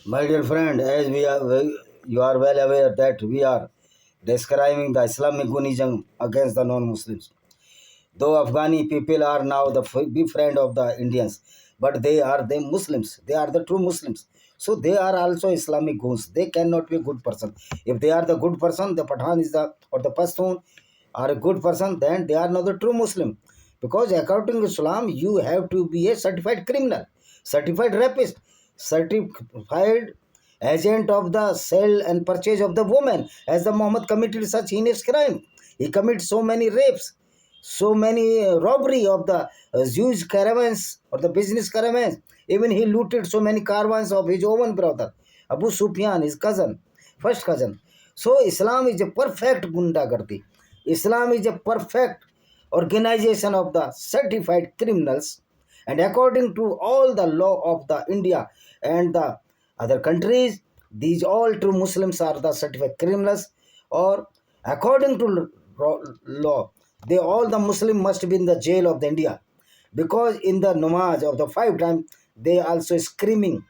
My dear friend, as you are well aware that we are describing the Islamic goonism against the non-Muslims. Though Afghani people are now the big friend of the Indians, but they are the Muslims. They are the true Muslims. So they are also Islamic goons. They cannot be a good person. If they are the good person, the Pathan is the or the Pashtun are a good person, then they are not the true Muslim. Because according to Islam, you have to be a certified criminal, certified rapist, certified agent of the sale and purchase of the woman, as the Muhammad committed such heinous crime. He committed so many rapes, so many robbery of the Jewish caravans or the business caravans. Even he looted so many caravans of his own brother, Abu Sufyan, his cousin, first cousin. So Islam is a perfect gundagardi. Islam is a perfect organization of the certified criminals, and according to all the law of the India and the other countries, these all true Muslims are the certified criminals, or according to law, they all the Muslim must be in the jail of the India, because in the namaz of the 5 times they also screaming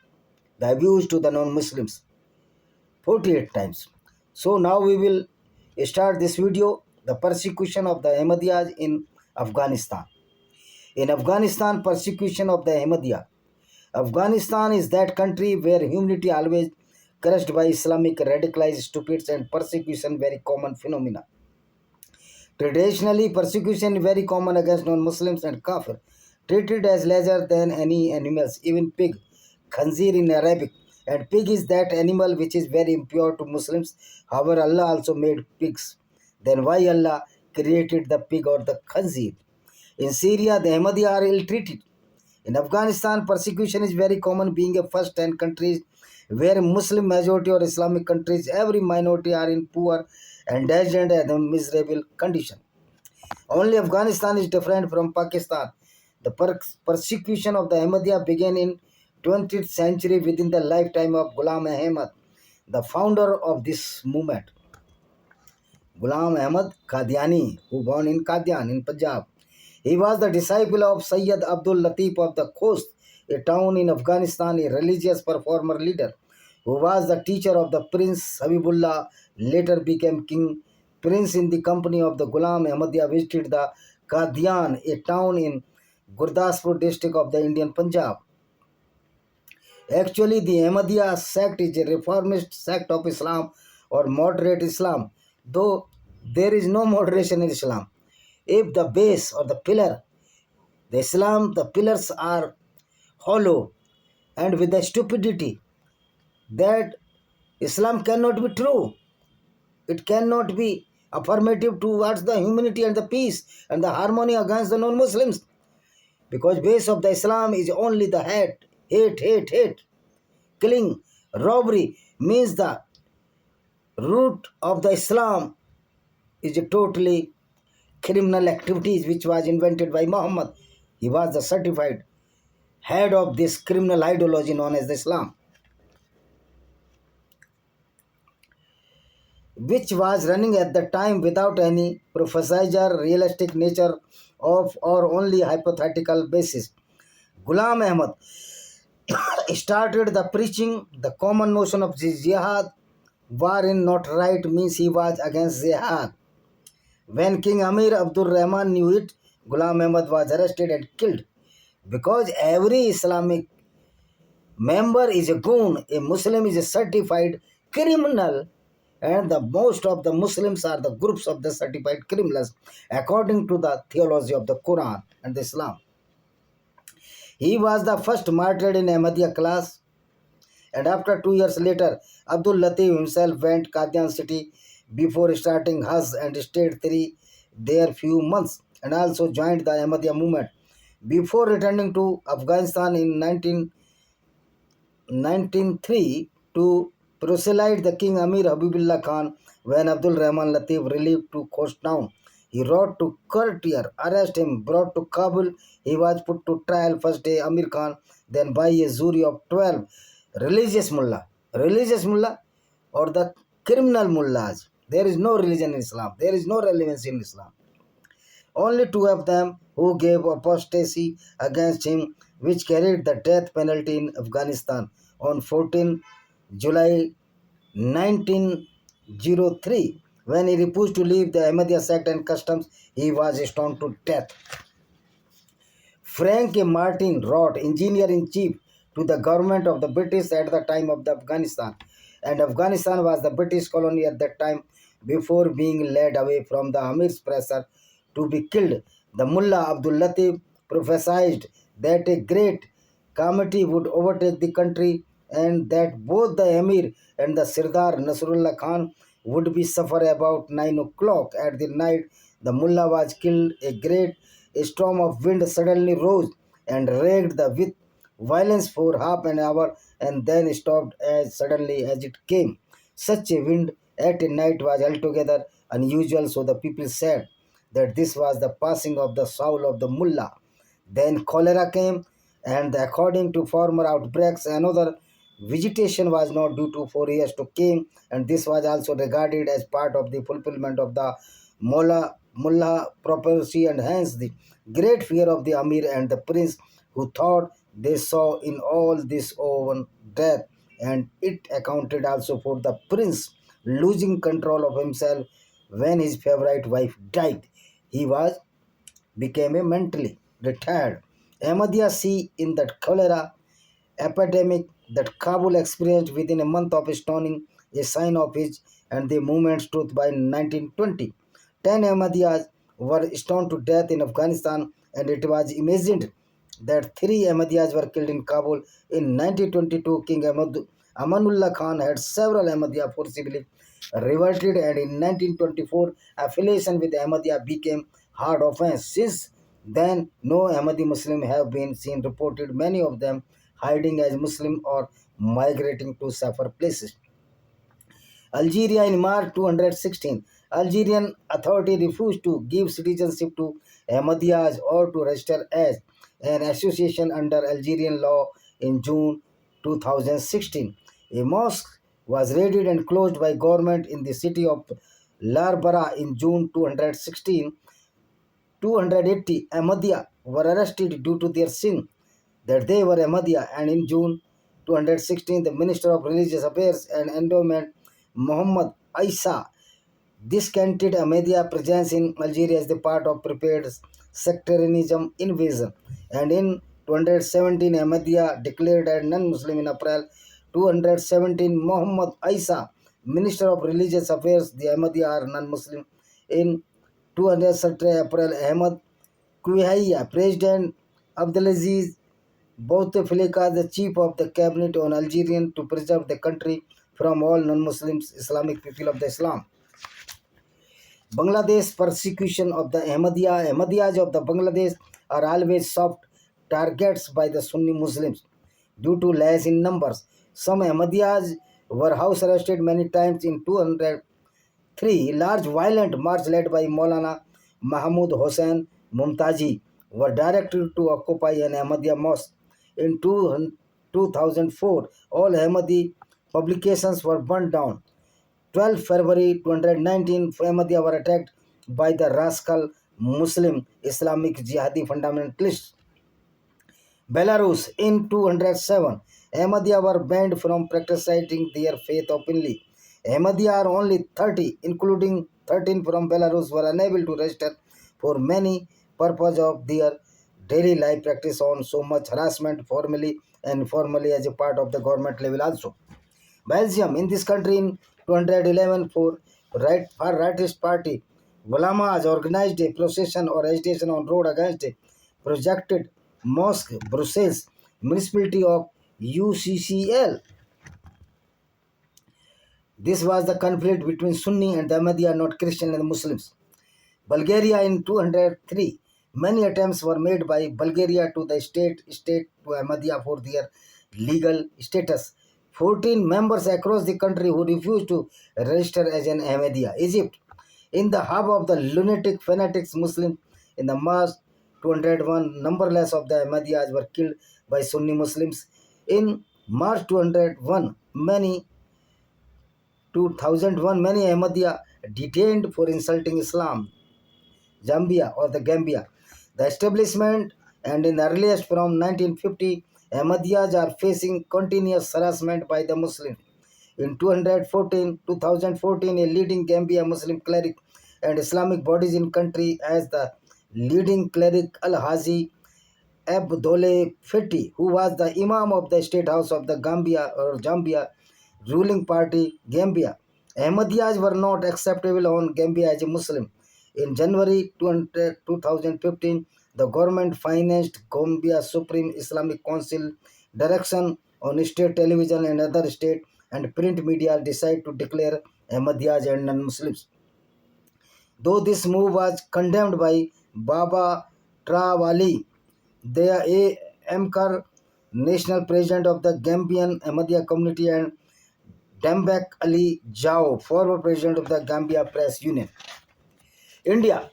the abuse to the non-Muslims 48 times. So now we will start this video, the persecution of the ahemadyas in Afghanistan. In Afghanistan, persecution of the ahmadiyya. Afghanistan is that country where humanity always crushed by Islamic radicalized stupids and persecution very common phenomena. Traditionally, persecution is very common against non-Muslims and kafir, treated as lesser than any animals, even pig, khanzir in Arabic. And pig is that animal which is very impure to Muslims. However, Allah also made pigs. Then why Allah created the pig or the khanzir? In Syria, the Ahmadiyya are ill-treated. In Afghanistan, persecution is very common, being a first 10 countries where Muslim majority or Islamic countries, every minority are in poor and indigent and a miserable condition. Only Afghanistan is different from Pakistan. The persecution of the Ahmadiyya began in 20th century within the lifetime of Ghulam Ahmad, the founder of this movement. Ghulam Ahmad Qadiani, who born in Qadian in Punjab. He was the disciple of Sayyid Abdul Latif of the Khost, a town in Afghanistan, a religious performer leader, who was the teacher of the Prince Habibullah, later became king. Prince in the company of the Ghulam Ahmadiyya visited the Qadian, a town in Gurdaspur district of the Indian Punjab. Actually, the Ahmadiyya sect is a reformist sect of Islam or moderate Islam, though there is no moderation in Islam. If the base or the pillar, the Islam, the pillars are hollow and with the stupidity, that Islam cannot be true. It cannot be affirmative towards the humanity and the peace and the harmony against the non-Muslims. Because base of the Islam is only the hate. Killing, robbery means the root of the Islam is a totally criminal activities which was invented by Muhammad. He was the certified head of this criminal ideology known as Islam, which was running at the time without any prophesied realistic nature of or only hypothetical basis. Ghulam Ahmad started the preaching the common notion of jihad, wherein not right means he was against jihad. When King Amir Abdul Rahman knew it, Ghulam Ahmad was arrested and killed. Because every Islamic member is a goon, a Muslim is a certified criminal, and the most of the Muslims are the groups of the certified criminals according to the theology of the Quran and Islam. He was the first martyred in Ahmadiyya class, and after 2 years later, Abdul Latif himself went Qadian city before starting Hajj and stayed there few months and also joined the Ahmadiyya movement. Before returning to Afghanistan in 1903 to proselyte the King Amir Habibullah Khan when Abdul Rahman Latif relieved to Khost town. He wrote to courtier, arrest him, brought to Kabul. He was put to trial first day Amir Khan, then by a jury of 12 religious mullah or the criminal mullahs. There is no religion in Islam. There is no relevance in Islam. Only 2 of them who gave apostasy against him, which carried the death penalty in Afghanistan on 14 July 1903. When he refused to leave the Ahmadiyya sect and customs, he was stoned to death. Frank A. Martin wrote, engineer-in-chief to the government of the British at the time of the Afghanistan, and Afghanistan was the British colony at that time. Before being led away from the Amir's pressure to be killed, the Mullah Abdul Latif prophesied that a great calamity would overtake the country and that both the Emir and the Sirdar Nasrullah Khan would be suffer about 9 o'clock at the night. The Mullah was killed. A great storm of wind suddenly rose and raged with violence for half an hour and then stopped as suddenly as it came. Such a wind at night was altogether unusual, so the people said that this was the passing of the soul of the mullah. Then cholera came, and according to former outbreaks, another vegetation was not due to 4 years to came, and this was also regarded as part of the fulfillment of the mullah prophecy, and hence the great fear of the Amir and the prince, who thought they saw in all this own death, and it accounted also for the prince losing control of himself when his favorite wife died. He was became a mentally retired. Ahmadiyya see in the cholera epidemic that Kabul experienced within a month of stoning a sign of his and the movement's truth by 1920. 10 Ahmadiyyas were stoned to death in Afghanistan, and it was imagined that 3 Ahmadiyyas were killed in Kabul. In 1922, King Amanullah Khan had several Ahmadiyya forcibly reverted, and in 1924, affiliation with Ahmadiyya became hard offense. Since then, no Ahmadi Muslim have been seen reported, many of them hiding as Muslim or migrating to safer places. Algeria in March 216, Algerian authority refused to give citizenship to Ahmadiyas or to register as an association under Algerian law in June 2016. A mosque was raided and closed by government in the city of Larbara in June 216. 280 Ahmadiyya were arrested due to their sin that they were Ahmadiyya, and in June 216, the Minister of Religious Affairs and Endowment, Muhammad Isa, discounted Ahmadiyya presence in Algeria as the part of prepared sectarianism invasion. And in 217, Ahmadiyya declared as non-Muslim in April 217. Muhammad Isa, Minister of Religious Affairs, the Ahmadiyya are non-Muslim. In 217 April, Ahmad Kuhaiya, President Abdelaziz Bouteflika, the chief of the cabinet on Algerian to preserve the country from all non-Muslims, Islamic people of the Islam. Bangladesh persecution of the Ahmadiyya. Ahmadiyyas of the Bangladesh are always soft targets by the Sunni Muslims due to less in numbers. Some Ahmadiyyas were house arrested many times. In 203, large violent march led by Maulana Mahmud Hossain Mumtazi were directed to occupy an Ahmadiyya mosque. In 2004, all Ahmadi publications were burned down. 12 February 2019, Ahmadiyya were attacked by the rascal Muslim Islamic Jihadi fundamentalists. Belarus in 207, Ahmadiyya were banned from practicing their faith openly. Ahmadiyya are only 30, including 13 from Belarus, were unable to register for many purposes of their daily life practice on so much harassment formally and informally as a part of the government level also. Belgium, in this country in 211 for rightist party, Gulamas organized a procession or agitation on road against a projected mosque, Brussels, municipality of UCCL. This was the conflict between Sunni and the Ahmadiyya, not Christian and Muslims. Bulgaria in 203. Many attempts were made by Bulgaria to the state to Ahmadiyya for their legal status. 14 members across the country who refused to register as an Ahmadiyya. Egypt, in the hub of the lunatic fanatics Muslims, in the March 201, numberless of the Ahmadiyyas were killed by Sunni Muslims. In March 2001, many Ahmadiyya detained for insulting Islam. Zambia or the Gambia. The establishment, and in the earliest from 1950, Ahmadiyyas are facing continuous harassment by the Muslims. In 2014, a leading Gambia Muslim cleric and Islamic bodies in country as the leading cleric Al-Hazi Abdole Feti, who was the Imam of the State House of the Gambia or Zambia ruling party Gambia. Ahmadiyas were not acceptable on Gambia as a Muslim. In January 2015, the government financed Gambia Supreme Islamic Council direction on state television and other state and print media decide to declare Ahmadiyas and non-Muslims. Though this move was condemned by Baba Trawali, the Amkar, national president of the Gambian Ahmadiyya community, and Dambek Ali Jao, former president of the Gambia Press Union. India.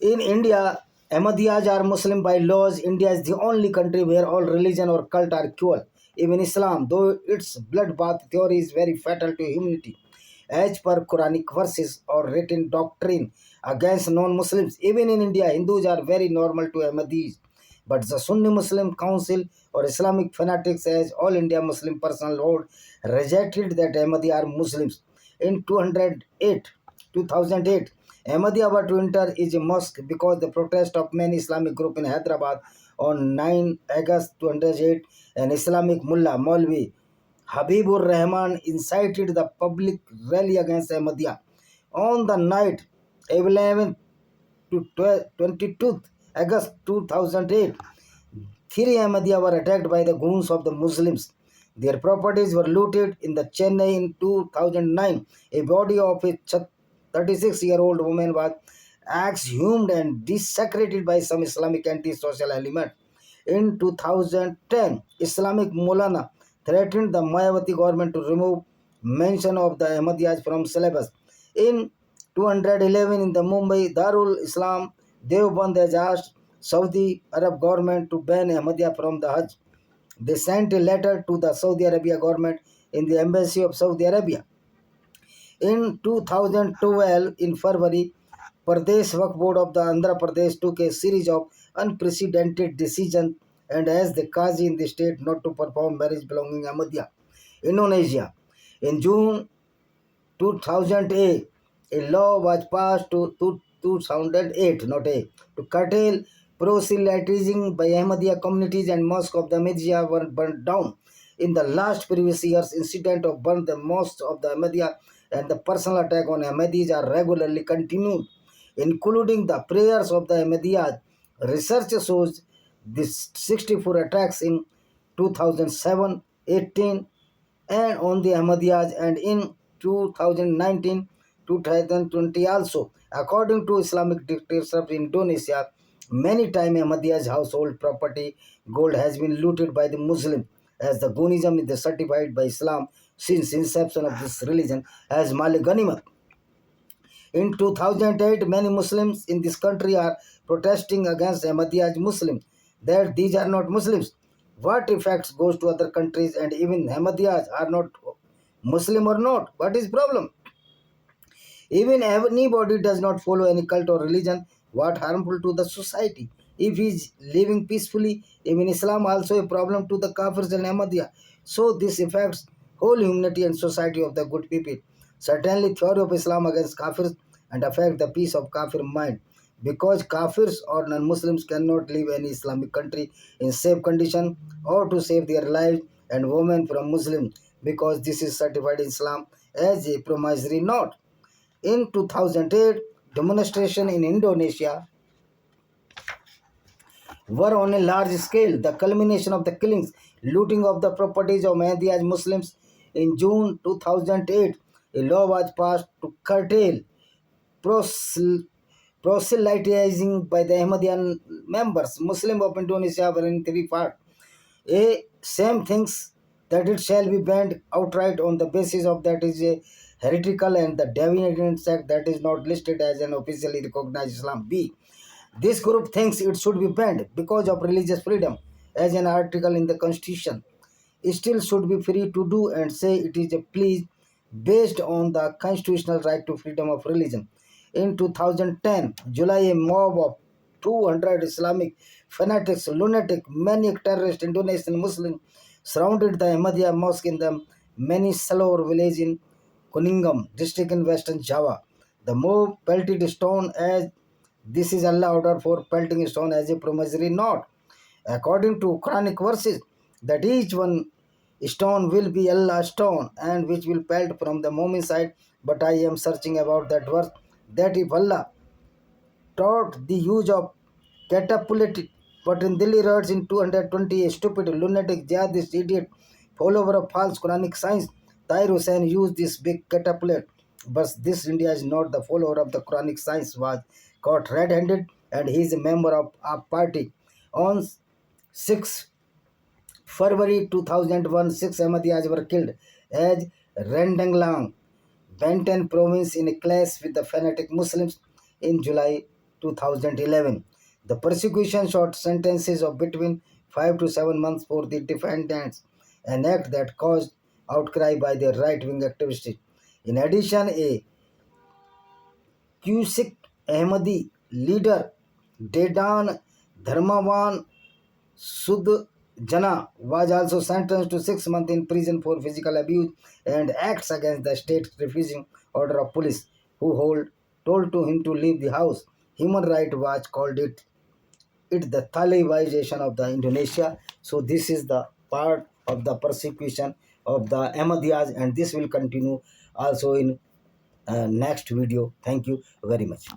In India, Ahmadiyas are Muslim by laws. India is the only country where all religion or cult are equal. Even Islam, though its bloodbath theory is very fatal to humanity, as per Quranic verses or written doctrine against non-Muslims. Even in India, Hindus are very normal to Ahmadis. But the Sunni Muslim Council or Islamic fanatics as All India Muslim Personal Board rejected that Ahmadi are Muslims. In 2008, Ahmadiyya were to enter is a mosque because the protest of many Islamic group in Hyderabad on 9 August 2008, an Islamic mullah, Maulvi Habibur Rahman incited the public rally against Ahmadiyya. On the night 11th to 22nd August 2008, three Ahmadiyya were attacked by the goons of the Muslims. Their properties were looted in the Chennai in 2009. A body of a 36-year-old woman was exhumed and desecrated by some Islamic anti-social element. In 2010, Islamic Mulana threatened the Mayawati government to remove mention of the Ahmadiyyas from syllabus. In 2011, in the Mumbai Darul Islam, Deoband has asked Saudi Arab government to ban Ahmadiyya from the Hajj. They sent a letter to the Saudi Arabia government in the embassy of Saudi Arabia. In 2012, in February, Pradesh Waqf Board of the Andhra Pradesh took a series of unprecedented decisions and asked the Qazi in the state not to perform marriage belonging Ahmadiyya. Indonesia. In June 2008, a law was passed to 2008, to curtail proselytizing by Ahmadiyya communities and mosques of the Ahmadiyya were burned down. In the last previous years, incident of burn the mosques of the Ahmadiyya and the personal attack on Ahmadis are regularly continued, including the prayers of the Ahmadiyya. Research shows this 64 attacks in 2007, 18, and on the Ahmadiyyas and in 2019, 2020 also. According to Islamic dictators of Indonesia, many times Ahmadiyyas household property gold has been looted by the Muslim, as the goonism is certified by Islam since inception of this religion as Malik Ganimat. In 2008, many Muslims in this country are protesting against Ahmadiyyas Muslim, that these are not Muslims. What effects goes to other countries and even Ahmadiyyas are not Muslim or not? What is problem? Even anybody does not follow any cult or religion, what harmful to the society? If he is living peacefully, even Islam also a problem to the kafirs and Ahmadiyya. So this affects whole humanity and society of the good people. Certainly theory of Islam against kafirs and affect the peace of kafir mind. Because kafirs or non-Muslims cannot live in Islamic country in safe condition or to save their lives and women from Muslims, because this is certified in Islam as a promissory note. In 2008, demonstrations in Indonesia were on a large scale. The culmination of the killings, looting of the properties of Ahmadiyya Muslims. In June 2008, a law was passed to curtail proselytizing by the Ahmadiyya members. Muslims of Indonesia were in three parts. A same things that it shall be banned outright on the basis of that is a heretical and the deviant sect that is not listed as an officially recognized Islam. B. This group thinks it should be banned because of religious freedom, as an article in the constitution. It still should be free to do and say it is a plea based on the constitutional right to freedom of religion. In 2010, July, a mob of 200 Islamic fanatics, lunatic, many terrorist Indonesian Muslims surrounded the Ahmadiyya mosque in the many Salor village in Kuningam district in western Java. The more pelted stone as this is Allah order for pelting stone as a promissory note. According to Quranic verses, that each one stone will be Allah stone and which will pelt from the moment side. But I am searching about that verse that if Allah taught the use of catapult, but in Delhi roads in 220, a stupid lunatic jihadist idiot follower of false Quranic science, Tahir Hussain used this big catapult. But this India is not the follower of the Quranic science, was caught red-handed, and he is a member of our party. On 6 February 2001, 6 ahemadyas were killed as Rendanglang, Banten province in a clash with the fanatic Muslims in July 2011. The persecution sought sentences of between 5 to 7 months for the defendants, an act that caused outcry by the right-wing activists. In addition, a Q-Sikh Ahmadi leader, Dedan Dharmawan Sudjana, was also sentenced to 6 months in prison for physical abuse and acts against the state refusing order of police who told to him to leave the house. Human Rights Watch called it the Talibanization of the Indonesia. So this is the part of the persecution of the Ahmadiyas, and this will continue also in next video. Thank you very much.